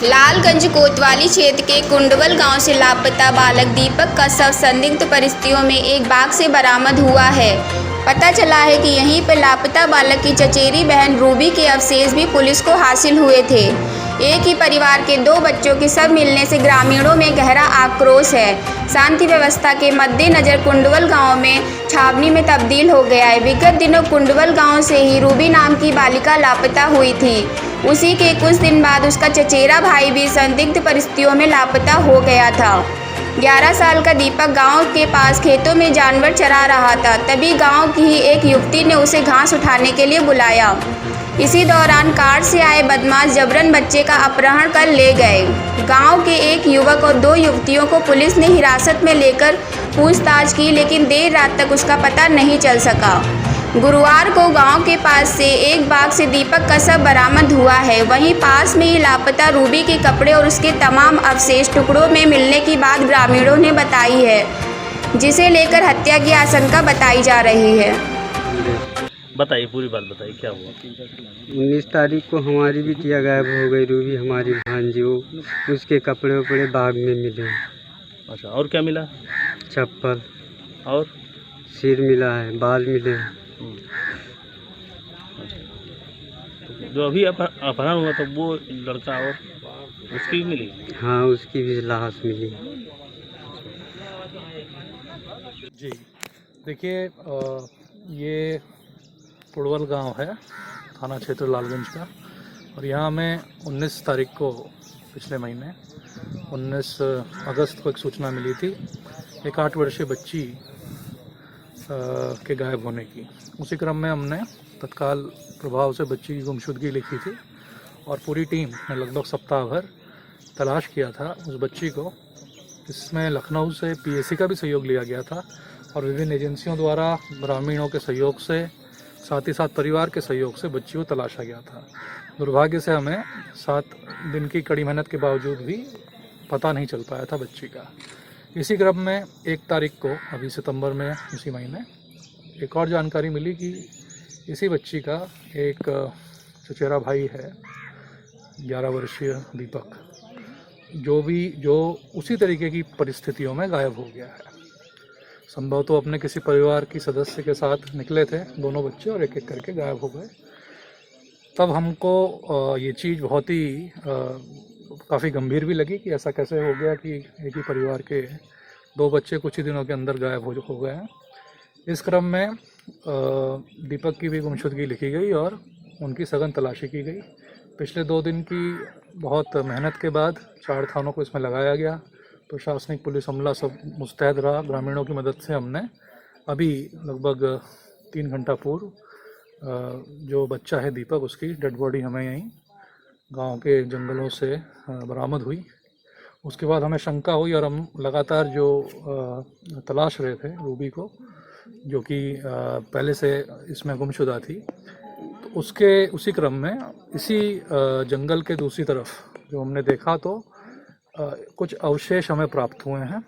लालगंज कोतवाली क्षेत्र के कुंडवल गांव से लापता बालक दीपक का शव संदिग्ध परिस्थितियों में एक बाग से बरामद हुआ है। पता चला है कि यहीं पर लापता बालक की चचेरी बहन रूबी के अवशेष भी पुलिस को हासिल हुए थे। एक ही परिवार के 2 बच्चों के शव मिलने से ग्रामीणों में गहरा आक्रोश है। शांति व्यवस्था के मद्देनजर कुंडवल गांव में छावनी में तब्दील हो गया है। विगत दिनों कुंडवल गांव से ही रूबी नाम की बालिका लापता हुई थी। उसी के कुछ दिन बाद उसका चचेरा भाई भी संदिग्ध परिस्थितियों में लापता हो गया था। 11 साल का दीपक गांव के पास खेतों में जानवर चरा रहा था। तभी गांव की ही एक युवती ने उसे घास उठाने के लिए बुलाया। इसी दौरान कार से आए बदमाश जबरन बच्चे का अपहरण कर ले गए। गांव के एक युवक और 2 युवतियों को पुलिस ने हिरासत में लेकर पूछताछ की, लेकिन देर रात तक उसका पता नहीं चल सका। गुरुवार को गांव के पास से एक बाग से दीपक का शव बरामद हुआ है। वहीं पास में ही लापता रूबी के कपड़े और उसके तमाम अवशेष टुकड़ों में मिलने की बात ग्रामीणों ने बताई है, जिसे लेकर हत्या की आशंका बताई जा रही है। बताइए, पूरी बात बताइए, क्या हुआ? 19 तारीख को हमारी बिटिया गायब हो गई, रूबी हमारी भांजी। वो उसके कपड़े वपड़े बाग में मिले। अच्छा, और क्या मिला? चप्पल और सिर मिला है, बाल मिले हैं। जो अभी अपहरण हुआ था वो लड़का और उसकी भी मिली? हाँ, उसकी भी लाश मिली। जी देखिए, ये कुंडवल गांव है, थाना क्षेत्र लालगंज का। और यहाँ में 19 तारीख को पिछले महीने 19 अगस्त को एक सूचना मिली थी एक 8 वर्षीय बच्ची के गायब होने की। उसी क्रम में हमने तत्काल प्रभाव से बच्ची की गुमशुदगी लिखी थी और पूरी टीम ने लगभग सप्ताह भर तलाश किया था उस बच्ची को। इसमें लखनऊ से पीएसी का भी सहयोग लिया गया था और विभिन्न एजेंसियों द्वारा ग्रामीणों के सहयोग से, साथ ही साथ परिवार के सहयोग से बच्ची को तलाशा गया था। दुर्भाग्य से हमें 7 दिन की कड़ी मेहनत के बावजूद भी पता नहीं चल पाया था बच्ची का। इसी क्रम में 1 तारीख को अभी सितंबर में इसी महीने एक और जानकारी मिली कि इसी बच्ची का एक चचेरा भाई है, 11 वर्षीय दीपक, जो उसी तरीके की परिस्थितियों में गायब हो गया है। संभव तो अपने किसी परिवार की सदस्य के साथ निकले थे दोनों बच्चे और एक एक करके गायब हो गए। तब हमको ये चीज़ बहुत ही काफ़ी गंभीर भी लगी कि ऐसा कैसे हो गया कि एक ही परिवार के 2 बच्चे कुछ ही दिनों के अंदर गायब हो गए हैं। इस क्रम में दीपक की भी गुमशुदगी लिखी गई और उनकी सघन तलाशी की गई। पिछले 2 दिन की बहुत मेहनत के बाद 4 थानों को इसमें लगाया गया। प्रशासनिक पुलिस अमला सब मुस्तैद रहा। ग्रामीणों की मदद से हमने अभी लगभग 3 घंटा पूर्व जो बच्चा है दीपक, उसकी डेड बॉडी हमें यहीं गांव के जंगलों से बरामद हुई। उसके बाद हमें शंका हुई और हम लगातार जो तलाश रहे थे रूबी को, जो कि पहले से इसमें गुमशुदा थी, तो उसी क्रम में इसी जंगल के दूसरी तरफ जो हमने देखा तो कुछ अवशेष हमें प्राप्त हुए हैं।